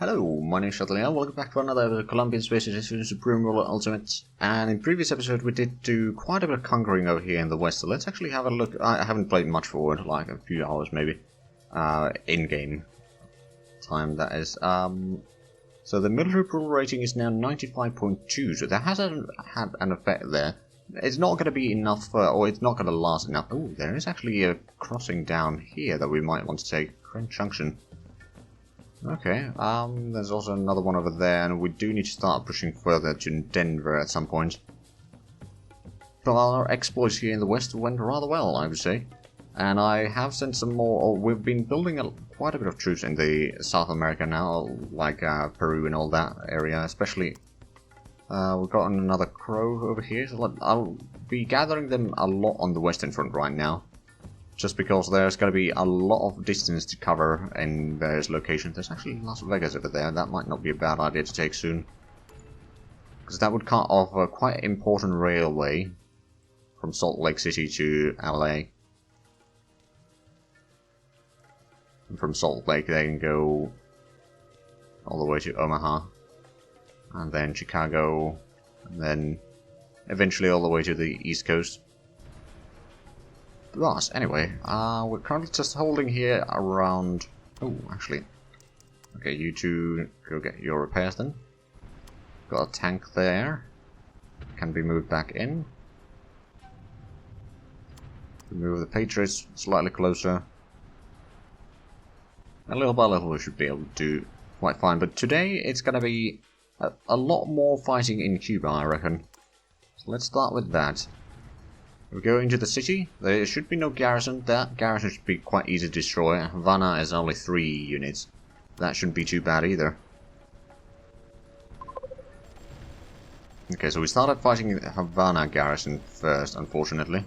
Hello, my name is Shuttleya. Welcome back to another Colombian Space Edition Supreme Ruler Ultimate. And in previous episode we did do quite a bit of conquering over here in the west, so let's actually have a look. I haven't played much for it, like a few hours maybe. In-game time, that is. So the military approval rating is now 95.2, so that hasn't had an effect there. It's not going to be enough, or it's not going to last enough. Oh, there is actually a crossing down here that we might want to take. Grand Junction. Okay, there's also another one over there, and we do need to start pushing further to Denver at some point. But our exploits here in the west went rather well, I would say. And I have sent some more, or we've been building quite a bit of troops in the South America now, like Peru and all that area, especially. We've got another crow over here, so I'll be gathering them a lot on the western front right now. Just because there's going to be a lot of distance to cover in various locations. There's actually Las Vegas over there. That might not be a bad idea to take soon. Because that would cut off a quite important railway from Salt Lake City to LA. And from Salt Lake they can go all the way to Omaha. And then Chicago. And then eventually all the way to the East Coast. But anyway, we're currently just holding here around... Oh, actually. Okay, you two go get your repairs then. Got a tank there. Can be moved back in. Move the Patriots slightly closer. And little by little we should be able to do quite fine. But today it's going to be a lot more fighting in Cuba, I reckon. So let's start with that. We go into the city. There should be no garrison. That garrison should be quite easy to destroy. Havana is only 3 units. That shouldn't be too bad either. Okay, so we started fighting the Havana garrison first, unfortunately.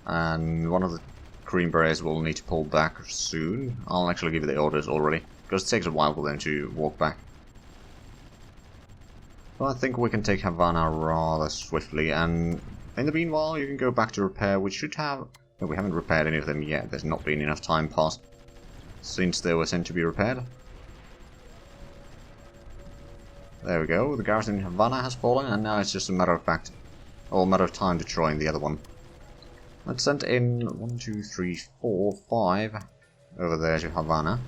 And one of the Green Berets will need to pull back soon. I'll actually give you the orders already, because it takes a while for them to walk back. But I think we can take Havana rather swiftly, and in the meanwhile you can go back to repair. We should have... No, we haven't repaired any of them yet. There's not been enough time passed since they were sent to be repaired. There we go. The garrison in Havana has fallen, and now it's just a matter of fact, or a matter of time to try in the other one. Let's send in 1, 2, 3, 4, 5 over there to Havana.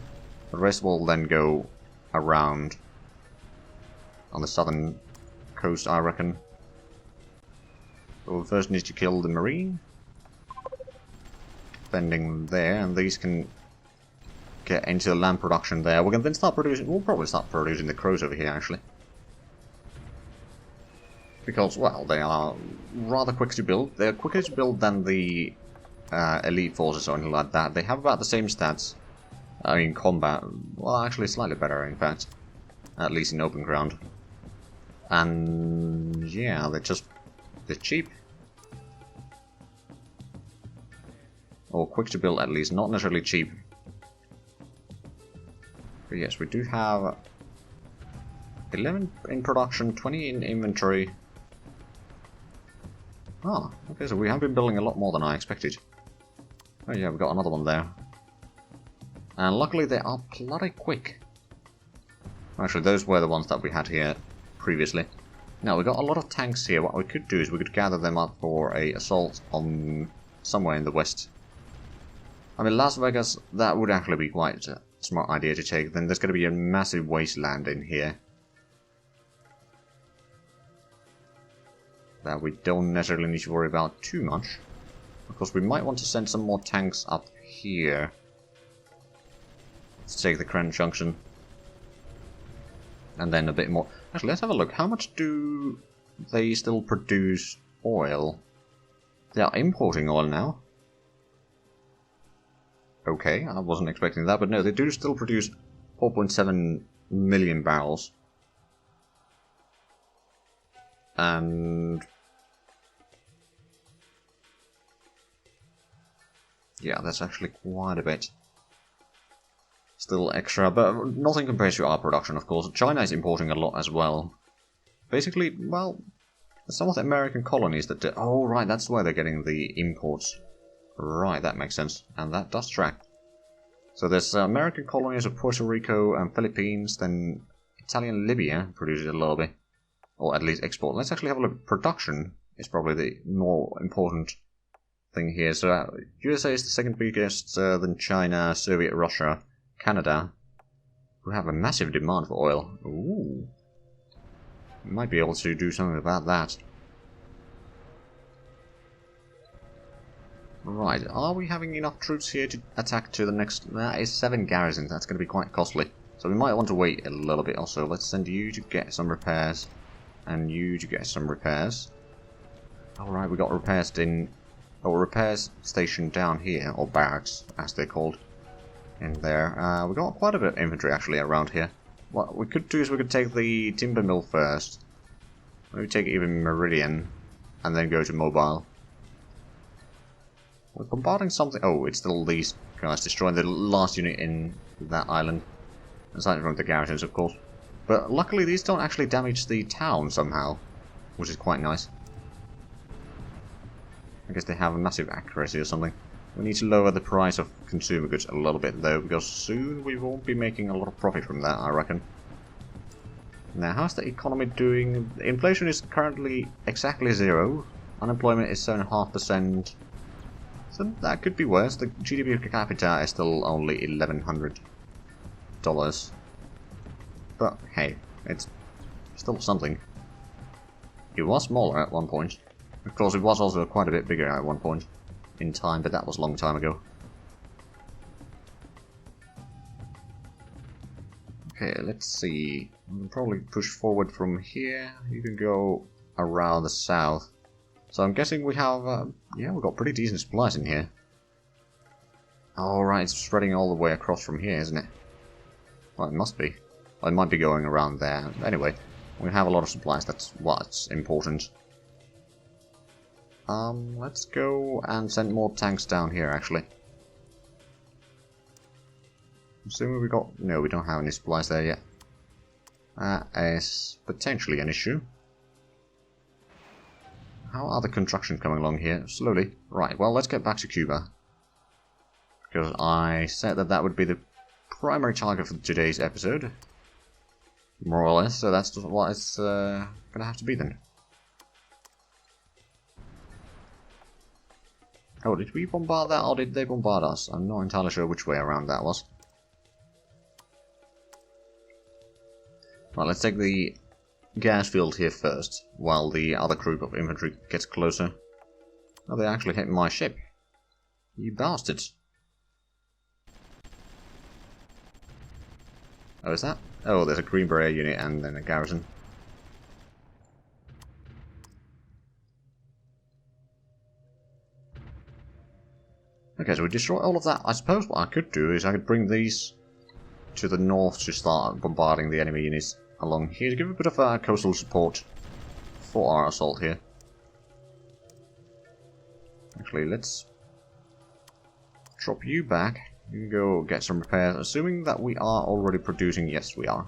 The rest will then go around on the southern coast, I reckon. So we'll first need to kill the Marine. Bending there, and these can get into the land production there. We can then start producing... We'll probably start producing the crows over here, actually. Because, well, they are rather quick to build. They're quicker to build than the elite forces or anything like that. They have about the same stats. I mean, combat. Well, actually slightly better, in fact. At least in open ground. And yeah, they're cheap. Or quick to build at least, not necessarily cheap. But yes, we do have 11 in production, 20 in inventory. Ah, okay, so we have been building a lot more than I expected. Oh yeah, we've got another one there. And luckily they are bloody quick. Actually, those were the ones that we had here previously. Now, we've got a lot of tanks here. What we could do is we could gather them up for a assault on somewhere in the west. I mean, Las Vegas, that would actually be quite a smart idea to take. Then there's going to be a massive wasteland in here that we don't necessarily need to worry about too much. Of course, we might want to send some more tanks up here. Let's take the Grand Junction. And then a bit more... Actually, let's have a look. How much do they still produce oil? They are importing oil now. Okay, I wasn't expecting that, but no, they do still produce 4.7 million barrels. And... yeah, that's actually quite a bit. Still extra, but nothing compares to our production, of course. China is importing a lot as well. Basically, well, some of the American colonies that did... Oh, right, that's where they're getting the imports. Right, that makes sense. And that does track. So there's American colonies of Puerto Rico and Philippines, then Italian Libya produces a little bit, or at least export. Let's actually have a look. Production is probably the more important thing here. So USA is the second biggest, then China, Soviet Russia, Canada, who have a massive demand for oil. Ooh. We might be able to do something about that. Right, are we having enough troops here to attack to the next... That is 7 garrisons, that's going to be quite costly. So we might want to wait a little bit also. Let's send you to get some repairs. And you to get some repairs. Alright, we got repairs in... Oh, repairs station down here, or barracks, as they're called. In there. We got quite a bit of infantry actually around here. What we could do is we could take the timber mill first. Maybe take even Meridian. And then go to Mobile. We're bombarding something. Oh, it's still these guys destroying the last unit in that island. Aside from the garrisons, of course. But luckily, these don't actually damage the town somehow, which is quite nice. I guess they have a massive accuracy or something. We need to lower the price of consumer goods a little bit, though, because soon we won't be making a lot of profit from that, I reckon. Now, how's the economy doing? Inflation is currently exactly 0. Unemployment is 7.5%. So that could be worse. The GDP per capita is still only $1,100. But hey, it's still something. It was smaller at one point. Of course, it was also quite a bit bigger at one point in time, but that was a long time ago. Okay, let's see. We can probably push forward from here. You can go around the south. So I'm guessing we have, yeah, we've got pretty decent supplies in here. Alright, it's spreading all the way across from here, isn't it? Well, it must be. Well, it might be going around there. Anyway, we have a lot of supplies, that's what's important. Let's go and send more tanks down here, actually. Assuming we got... No, we don't have any supplies there yet. That is potentially an issue. How are the construction coming along here? Slowly. Right, well, let's get back to Cuba. Because I said that that would be the primary target for today's episode. More or less, so that's what it's gonna have to be then. Oh, did we bombard that, or did they bombard us? I'm not entirely sure which way around that was. Right, let's take the gas field here first, while the other group of infantry gets closer. Oh, they actually hit my ship. You bastards. Oh, is that? Oh, there's a Green Beret unit and then a garrison. Okay, so we destroy all of that. I suppose what I could do is I could bring these to the north to start bombarding the enemy units along here to give a bit of coastal support for our assault here. Actually, let's drop you back. You can go get some repairs, assuming that we are already producing. Yes, we are.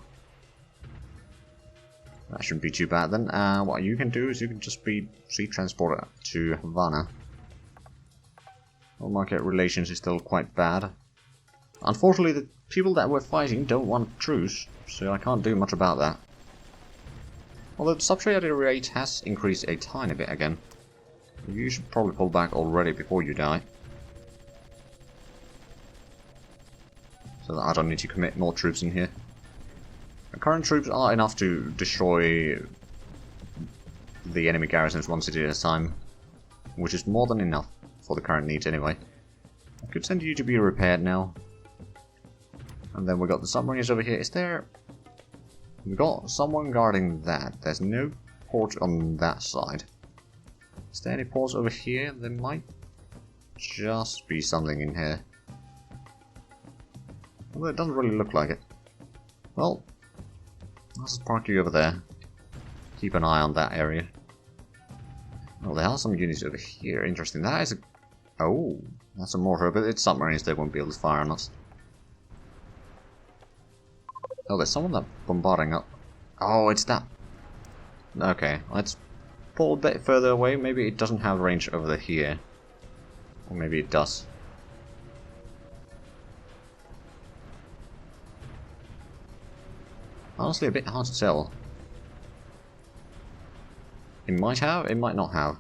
That shouldn't be too bad then. What you can do is you can just be sea transporter to Havana. Well, market relations is still quite bad. Unfortunately, the people that we're fighting don't want truce, so I can't do much about that. Although the subsidy rate has increased a tiny bit again. You should probably pull back already before you die. So that I don't need to commit more troops in here. The current troops are enough to destroy the enemy garrisons one city at a time, which is more than enough for the current needs anyway. I could send you to be repaired now. And then we got the submarines over here. Is there... We got someone guarding that. There's no port on that side. Is there any ports over here? There might just be something in here. Although it doesn't really look like it. Well, let's just park you over there. Keep an eye on that area. Oh, there are some units over here. Interesting. That is a... Oh, that's a mortar, but it's submarines. They won't be able to fire on us. Oh, there's someone that bombarding up. Oh, it's that. Okay, let's pull a bit further away. Maybe it doesn't have range over here. Or maybe it does. Honestly, a bit hard to tell. It might have, it might not have.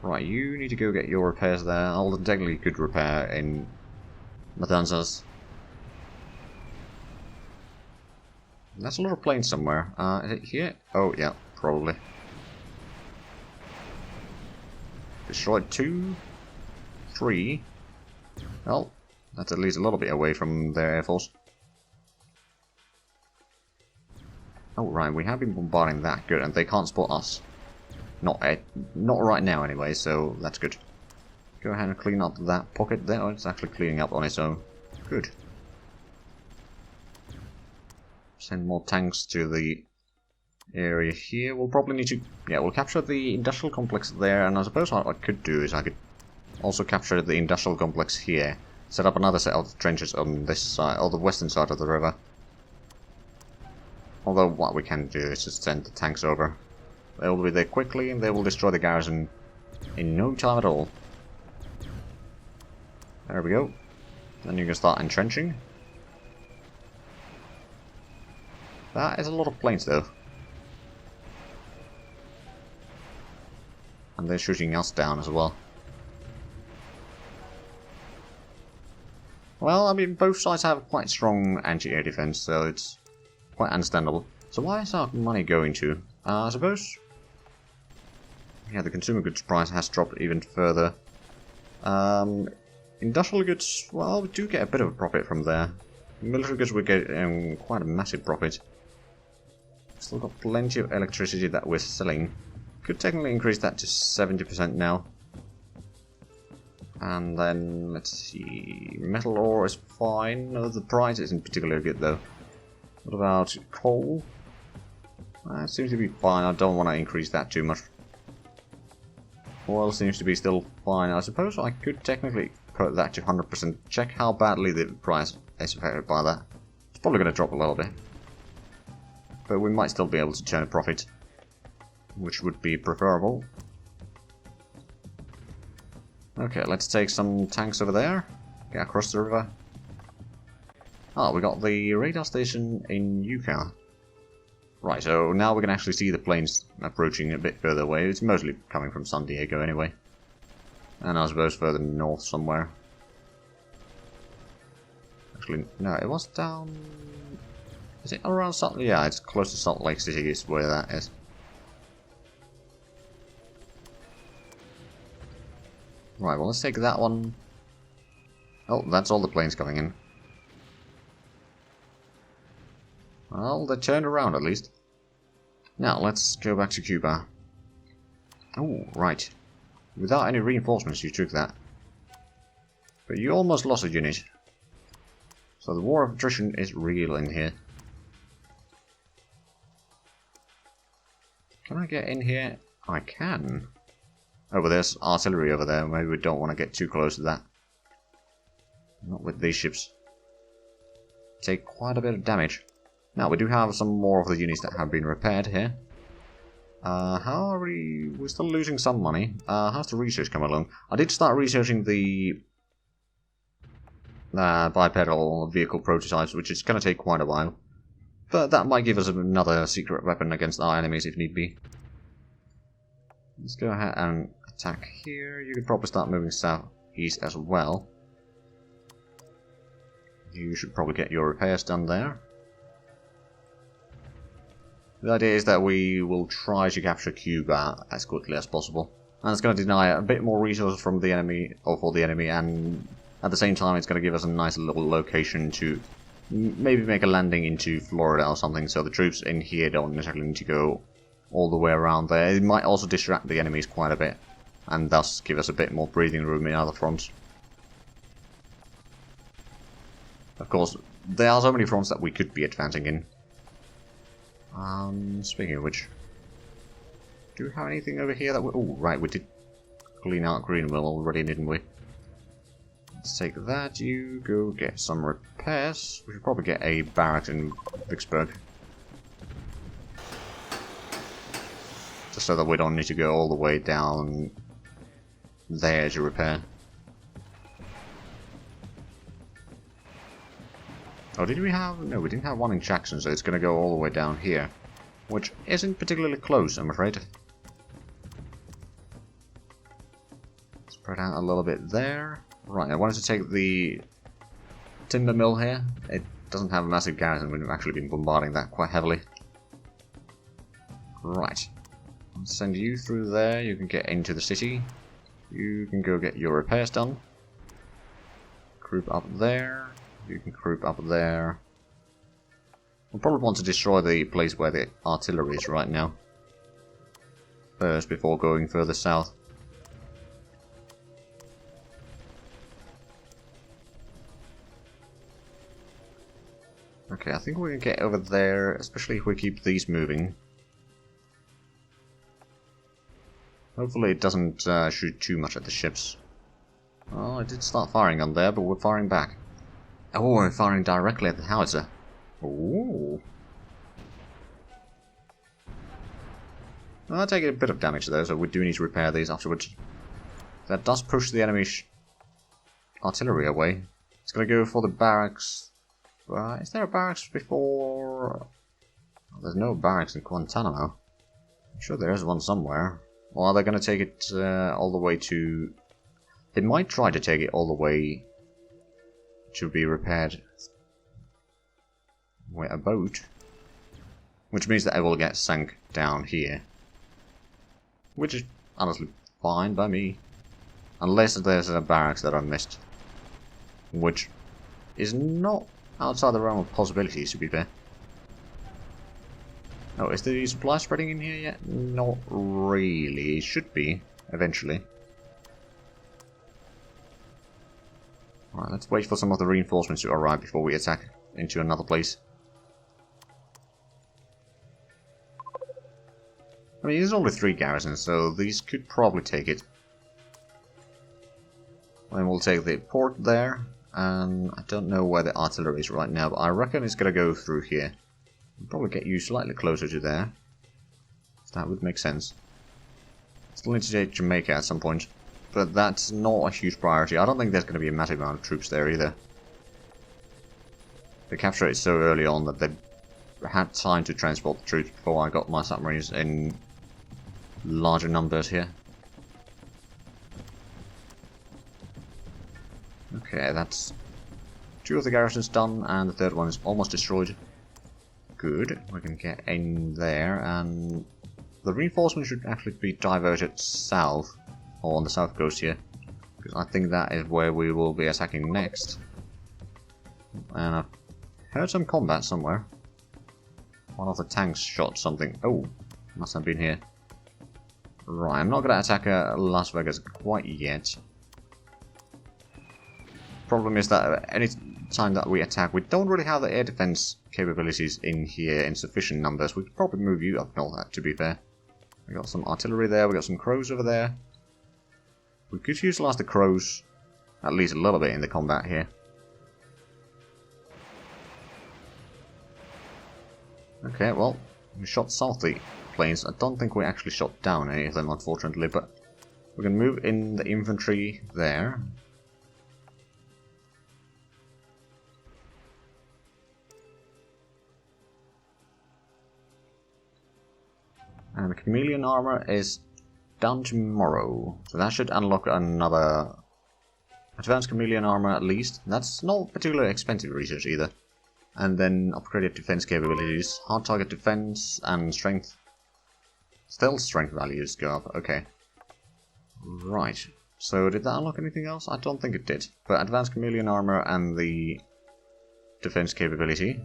Right, you need to go get your repairs there. I'll technically could repair in Matanzas. That's a lot of planes somewhere. Is it here? Oh, yeah, probably. Destroyed 2, 3. Well, that's at least a little bit away from their air force. Oh, right, we have been bombarding that. Good, and they can't spot us. Not right now, anyway, so that's good. Go ahead and clean up that pocket there. Oh, it's actually cleaning up on its own. Good. Send more tanks to the area here. We'll probably need to... Yeah, we'll capture the industrial complex there, and I suppose what I could do is I could also capture the industrial complex here. Set up another set of trenches on this side, or the western side of the river. Although what we can do is just send the tanks over. They will be there quickly, and they will destroy the garrison in no time at all. There we go. Then you can start entrenching. That is a lot of planes, though. And they're shooting us down as well. Well, I mean, both sides have quite strong anti-air defense, so it's quite understandable. So why is our money going to? I suppose... Yeah, the consumer goods price has dropped even further. Industrial goods, well, we do get a bit of a profit from there. Military goods we get quite a massive profit. Still got plenty of electricity that we're selling. Could technically increase that to 70% now. And then, let's see, metal ore is fine. No, the price isn't particularly good though. What about coal? It seems to be fine. I don't want to increase that too much. Oil seems to be still fine. I suppose I could technically put that to 100%. Check how badly the price is affected by that. It's probably going to drop a little bit. But we might still be able to turn a profit, which would be preferable. Okay, let's take some tanks over there. Get across the river. Oh, we got the radar station in Yukon. Right, so now we can actually see the planes approaching a bit further away. It's mostly coming from San Diego anyway. And I suppose further north somewhere. Actually, no, it was down... Is it around Salt... Yeah, it's close to Salt Lake City is where that is. Right, well, let's take that one. Oh, that's all the planes coming in. Well, they turned around at least. Now, let's go back to Cuba. Oh, right. Without any reinforcements, you took that. But you almost lost a unit. So the war of attrition is real in here. Can I get in here? I can. Oh, but there's artillery over there. Maybe we don't want to get too close to that. Not with these ships. Take quite a bit of damage. Now, we do have some more of the units that have been repaired here. How are we... We're still losing some money. How's the research coming along? I did start researching the bipedal vehicle prototypes, which is going to take quite a while. But that might give us another secret weapon against our enemies if need be. Let's go ahead and attack here. You could probably start moving southeast as well. You should probably get your repairs done there. The idea is that we will try to capture Cuba as quickly as possible. And it's going to deny a bit more resources from the enemy, or for the enemy, and at the same time it's going to give us a nice little location to maybe make a landing into Florida or something, so the troops in here don't necessarily need to go all the way around there. It might also distract the enemies quite a bit, and thus give us a bit more breathing room in other fronts. Of course, there are so many fronts that we could be advancing in. Speaking of which, do we have anything over here that we... Oh, right, we did clean out Greenville already, didn't we? Let's take that. You go get some repairs. We should probably get a barracks in Vicksburg. Just so that we don't need to go all the way down there to repair. Oh, did we have... No, we didn't have one in Jackson, so it's going to go all the way down here. Which isn't particularly close, I'm afraid. Spread out a little bit there. Right, I wanted to take the timber mill here. It doesn't have a massive garrison. We've actually been bombarding that quite heavily. Right. I'll send you through there. You can get into the city. You can go get your repairs done. Group up there. You can group up there. We'll probably want to destroy the place where the artillery is right now. First, before going further south. Okay, I think we can get over there, especially if we keep these moving. Hopefully it doesn't shoot too much at the ships. Oh, it did start firing on there, but we're firing back. Oh, we're firing directly at the howitzer. Ooh. Well, I'll take a bit of damage though, so we do need to repair these afterwards. That does push the enemy artillery away. It's gonna go for the barracks. Is there a barracks before... Oh, there's no barracks in Guantanamo. I'm sure there is one somewhere. Or are they gonna take it all the way to... They might try to take it all the way to be repaired. Wait, a boat? Which means that it will get sunk down here. Which is honestly fine by me. Unless there's a barracks that I missed. Which is not outside the realm of possibilities, to be fair. Oh, is the supply spreading in here yet? Not really. It should be, eventually. Alright, let's wait for some of the reinforcements to arrive before we attack into another place. I mean, there's only 3 garrisons, so these could probably take it. Then we'll take the port there, and I don't know where the artillery is right now, but I reckon it's going to go through here. We'll probably get you slightly closer to there. That would make sense. Still need to take Jamaica at some point, but that's not a huge priority. I don't think there's going to be a massive amount of troops there either. They captured it so early on that they had time to transport the troops before I got my submarines in larger numbers here. Okay, that's 2 of the garrisons done, and the 3rd one is almost destroyed. Good, we can get in there, and the reinforcements should actually be diverted south, or on the south coast here, because I think that is where we will be attacking next. And I've heard some combat somewhere. One of the tanks shot something. Oh, must have been here. Right, I'm not going to attack Las Vegas quite yet. Problem is that any time that we attack, we don't really have the air defense capabilities in here in sufficient numbers. We could probably move you up north, to be fair. We got some artillery there, we got some crows over there. We could utilize the crows at least a little bit in the combat here. Okay, well, we shot south the planes. I don't think we actually shot down any of them, unfortunately, but we can move in the infantry there. And the chameleon armor is done tomorrow, so that should unlock another advanced chameleon armor at least. That's not particularly expensive research either. And then upgraded defense capabilities, hard target defense, and strength. Stealth strength values go up, okay. Right, so did that unlock anything else? I don't think it did. But advanced chameleon armor and the defense capability.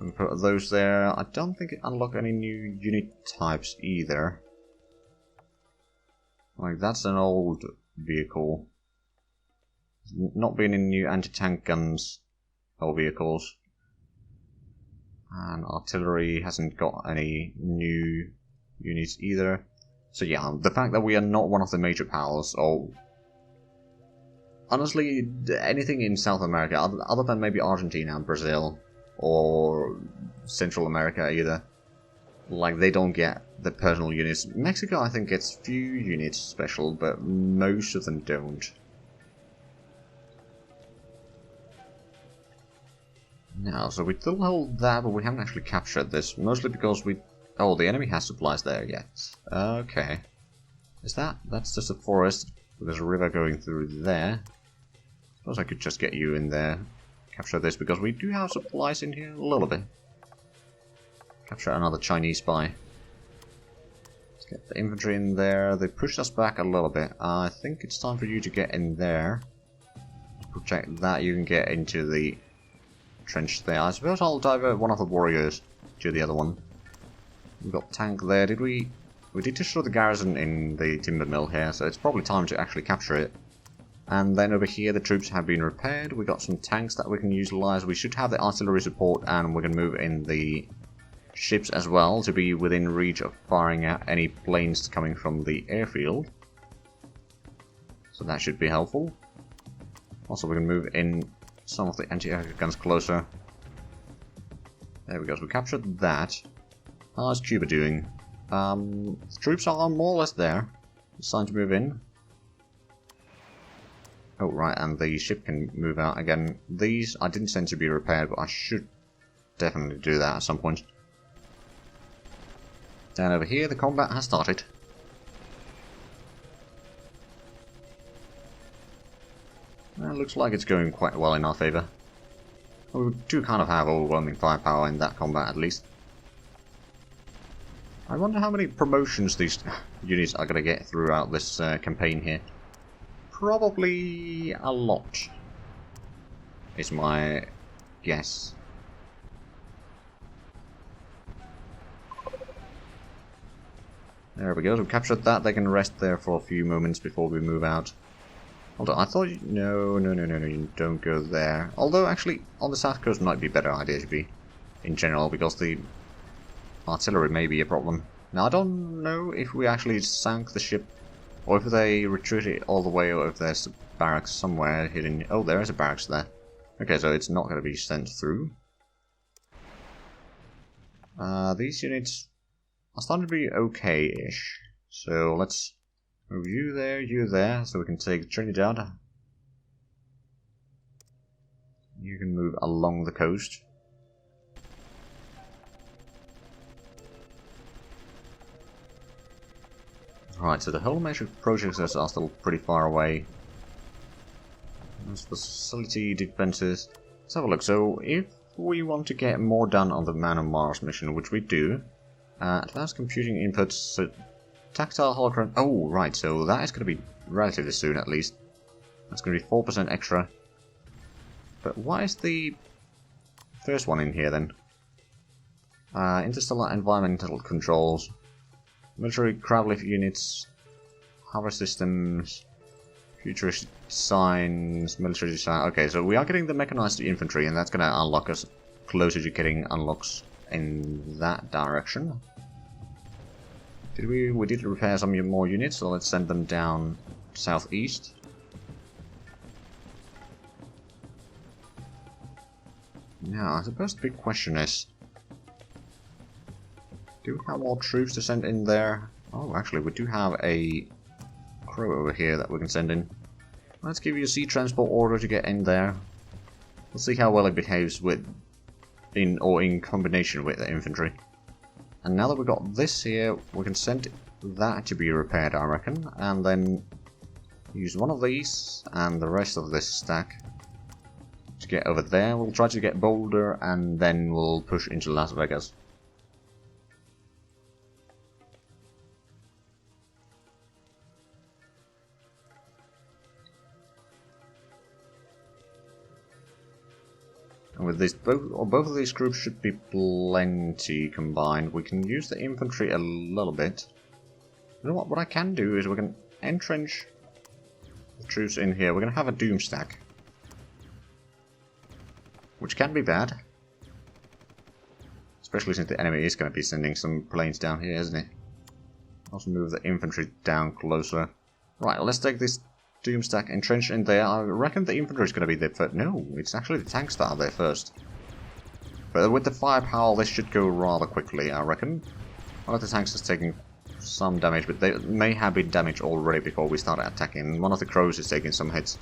And put those there. I don't think it unlocked any new unit types either. Like, that's an old vehicle. Not been in new anti-tank guns or vehicles. And artillery hasn't got any new units either. So yeah, the fact that we are not one of the major powers, or honestly, anything in South America, other than maybe Argentina and Brazil, or Central America either, like, they don't get the personal units. Mexico, I think, gets few units special, but most of them don't. Now, so we still hold that, but we haven't actually captured this. Mostly because we... Oh, the enemy has supplies there yet. Okay. Is that... That's just a forest. There's a river going through there. Suppose I could just get you in there. Capture this, because we do have supplies in here a little bit. Capture another Chinese spy. Let's get the infantry in there. They pushed us back a little bit. I think it's time for you to get in there. Protect that. You can get into the trench there. I suppose I'll divert one of the warriors to the other one. We've got tank there. Did we... We did destroy the garrison in the timber mill here, so it's probably time to actually capture it. And then over here the troops have been repaired. We got some tanks that we can utilize. We should have the artillery support, and we can move in the ships as well to be within reach of firing at any planes coming from the airfield. So that should be helpful. Also we can move in some of the anti-aircraft guns closer. There we go, so we captured that. How's Cuba doing? Troops are more or less there. It's time to move in. Oh right, and the ship can move out again. These I didn't send to be repaired, but I should definitely do that at some point. Down over here, the combat has started. It looks like it's going quite well in our favour. We do kind of have overwhelming firepower in that combat, at least. I wonder how many promotions these units are going to get throughout this campaign here. Probably a lot, is my guess. There we go, so we captured that. They can rest there for a few moments before we move out. Although I thought... No, you don't go there. Although, actually, on the south coast might be a better idea to be, in general, because the artillery may be a problem. Now, I don't know if we actually sank the ship, or if they retreated all the way, or if there's a barracks somewhere hidden... Oh, there is a barracks there. Okay, so it's not going to be sent through. These units are starting to be okay-ish. So, let's... Move you there, so we can take Trinidad. You can move along the coast. Right, so the whole major projects are still pretty far away. There's facility defenses. Let's have a look. So, if we want to get more done on the Man on Mars mission, which we do, advanced computing inputs. So tactile hologram. Oh, right, so that is going to be relatively soon at least. That's going to be 4% extra. But why is the first one in here then? Interstellar environmental controls, military crab lift units, hover systems, futuristic designs, military design. Okay, so we are getting the mechanized infantry, and that's going to unlock us closer to getting unlocks in that direction. We did repair some more units, so let's send them down southeast. Now, I suppose the big question is, do we have more troops to send in there? Oh, actually, we do have a crew over here that we can send in. Let's give you a sea transport order to get in there. We'll see how well it behaves in combination with the infantry. And now that we've got this here, we can send that to be repaired, I reckon, and then use one of these and the rest of this stack to get over there. We'll try to get Boulder, and then we'll push into Las Vegas. And with this, both of these groups should be plenty combined. We can use the infantry a little bit. You know what I can do is we can entrench the troops in here. We're going to have a doom stack, which can be bad. Especially since the enemy is going to be sending some planes down here, isn't it? Also move the infantry down closer. Right, let's take this doom stack, entrench in there. I reckon the infantry is going to be there first. No, it's actually the tanks that are there first. But with the firepower, this should go rather quickly, I reckon. One of the tanks is taking some damage, but they may have been damaged already before we started attacking. One of the crows is taking some hits.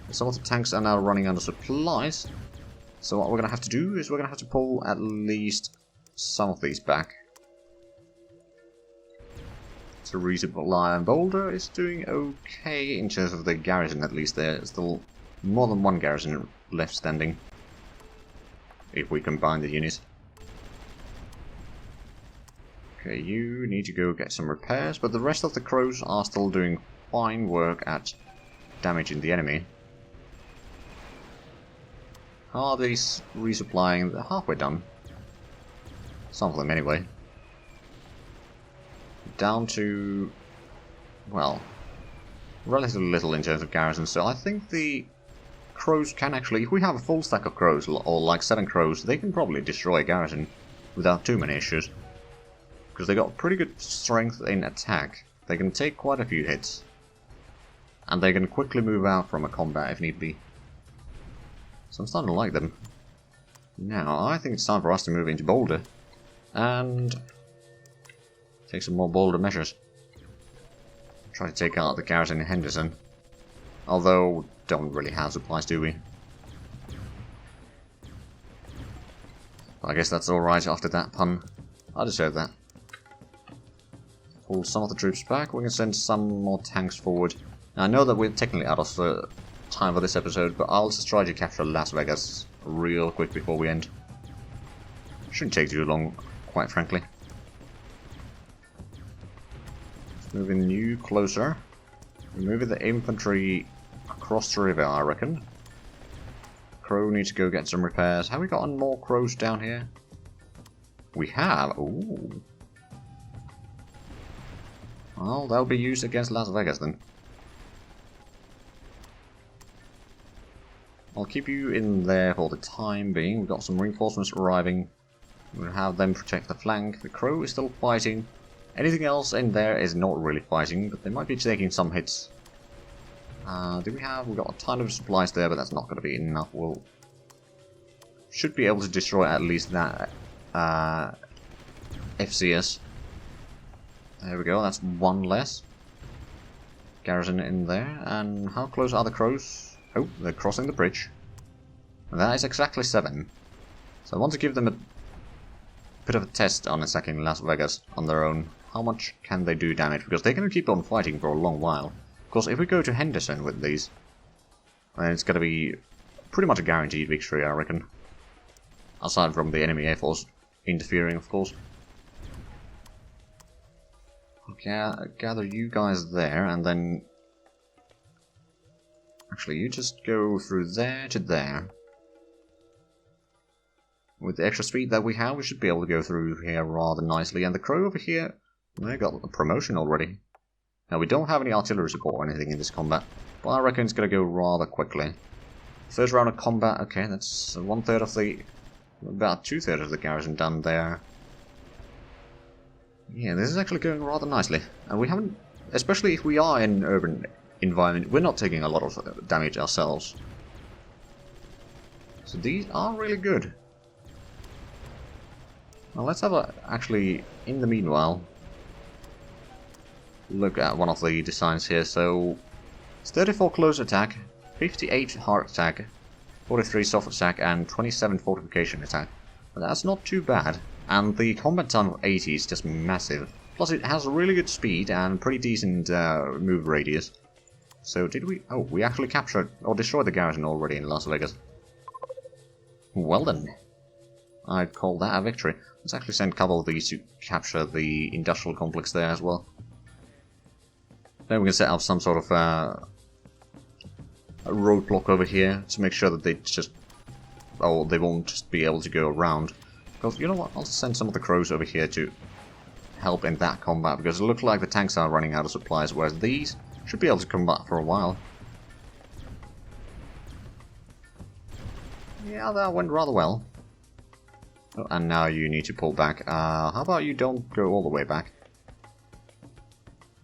Some of the tanks are now running out of supplies, So what we're going to have to do is we're going to have to pull at least some of these back. So resupply and Boulder is doing okay in terms of the garrison, at least. There's still more than one garrison left standing, if we combine the units. Okay, you need to go get some repairs, but the rest of the crows are still doing fine work at damaging the enemy. How are these resupplying? They're halfway done. Some of them anyway. Down to, well, relatively little in terms of garrison, so I think the crows can actually, if we have a full stack of crows, or like 7 crows, they can probably destroy a garrison without too many issues. Because they got pretty good strength in attack. They can take quite a few hits. And they can quickly move out from a combat if need be. So I'm starting to like them. Now, I think it's time for us to move into Boulder. And take some more bolder measures. Try to take out the garrison in Henderson. Although, don't really have supplies, do we? I guess that's alright after that pun. I deserve that. Pull some of the troops back. We can send some more tanks forward. Now, I know that we're technically out of time for this episode, but I'll just try to capture Las Vegas real quick before we end. Shouldn't take too long, quite frankly. Moving you closer. Moving the infantry across the river, I reckon. Crow needs to go get some repairs. Have we gotten more crows down here? We have. Ooh. Well, they'll be used against Las Vegas then. I'll keep you in there for the time being. We've got some reinforcements arriving. We'll have them protect the flank. The crow is still fighting. Anything else in there is not really fighting, but they might be taking some hits. We've got a ton of supplies there, but that's not going to be enough. We'll should be able to destroy at least that FCS. There we go, that's one less. Garrison in there, and how close are the crows? Oh, they're crossing the bridge. And that is exactly 7. So I want to give them a bit of a test on attacking Las Vegas on their own. How much can they do damage? Because they're going to keep on fighting for a long while. Of course, if we go to Henderson with these, then it's going to be pretty much a guaranteed victory, I reckon. Aside from the enemy air force interfering, of course. Okay, gather you guys there, and then... Actually, you just go through there to there. With the extra speed that we have, we should be able to go through here rather nicely. And the crow over here, they got a promotion already. Now, we don't have any artillery support or anything in this combat, but I reckon it's going to go rather quickly. First round of combat, okay, that's 1/3 of the... about 2/3 of the garrison done there. Yeah, this is actually going rather nicely. And we haven't... especially if we are in an urban environment, we're not taking a lot of damage ourselves. So these are really good. Now let's have a... actually, in the meanwhile, look at one of the designs here. So, it's 34 close attack, 58 hard attack, 43 soft attack, and 27 fortification attack. But that's not too bad. And the combat time of 80 is just massive. Plus it has really good speed and pretty decent move radius. So did we... oh, we actually captured or destroyed the garrison already in Las Vegas. Well then. I'd call that a victory. Let's actually send a couple of these to capture the industrial complex there as well. Then we can set up some sort of a roadblock over here to make sure that they just... oh, they won't just be able to go around. Because, you know what, I'll send some of the crows over here to help in that combat, because it looks like the tanks are running out of supplies, whereas these should be able to combat for a while. Yeah, that went rather well. Oh, and now you need to pull back. How about you don't go all the way back?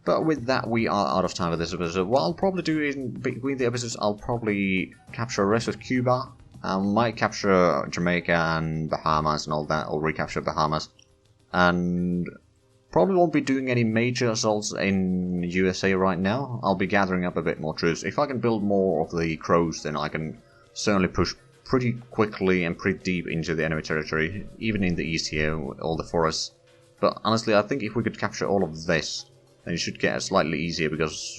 But with that, we are out of time for this episode. What I'll probably do in between the episodes, I'll probably capture the rest of Cuba. I might capture Jamaica and Bahamas and all that, or recapture Bahamas. And probably won't be doing any major assaults in USA right now. I'll be gathering up a bit more troops. If I can build more of the crows, then I can certainly push pretty quickly and pretty deep into the enemy territory, even in the east here, with all the forests. But honestly, I think if we could capture all of this, then it should get slightly easier, because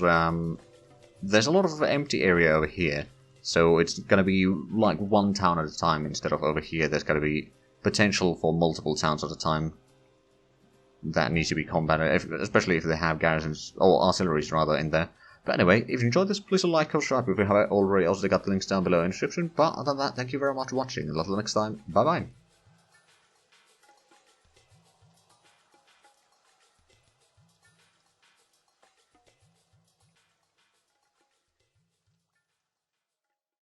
there's a lot of empty area over here. So it's gonna be like one town at a time instead of over here. There's gonna be potential for multiple towns at a time that need to be combated, especially if they have garrisons, or artilleries rather, in there. But anyway, if you enjoyed this, please like, subscribe if you haven't already. Also, got the links down below in the description. But other than that, thank you very much for watching, and until next time, bye bye.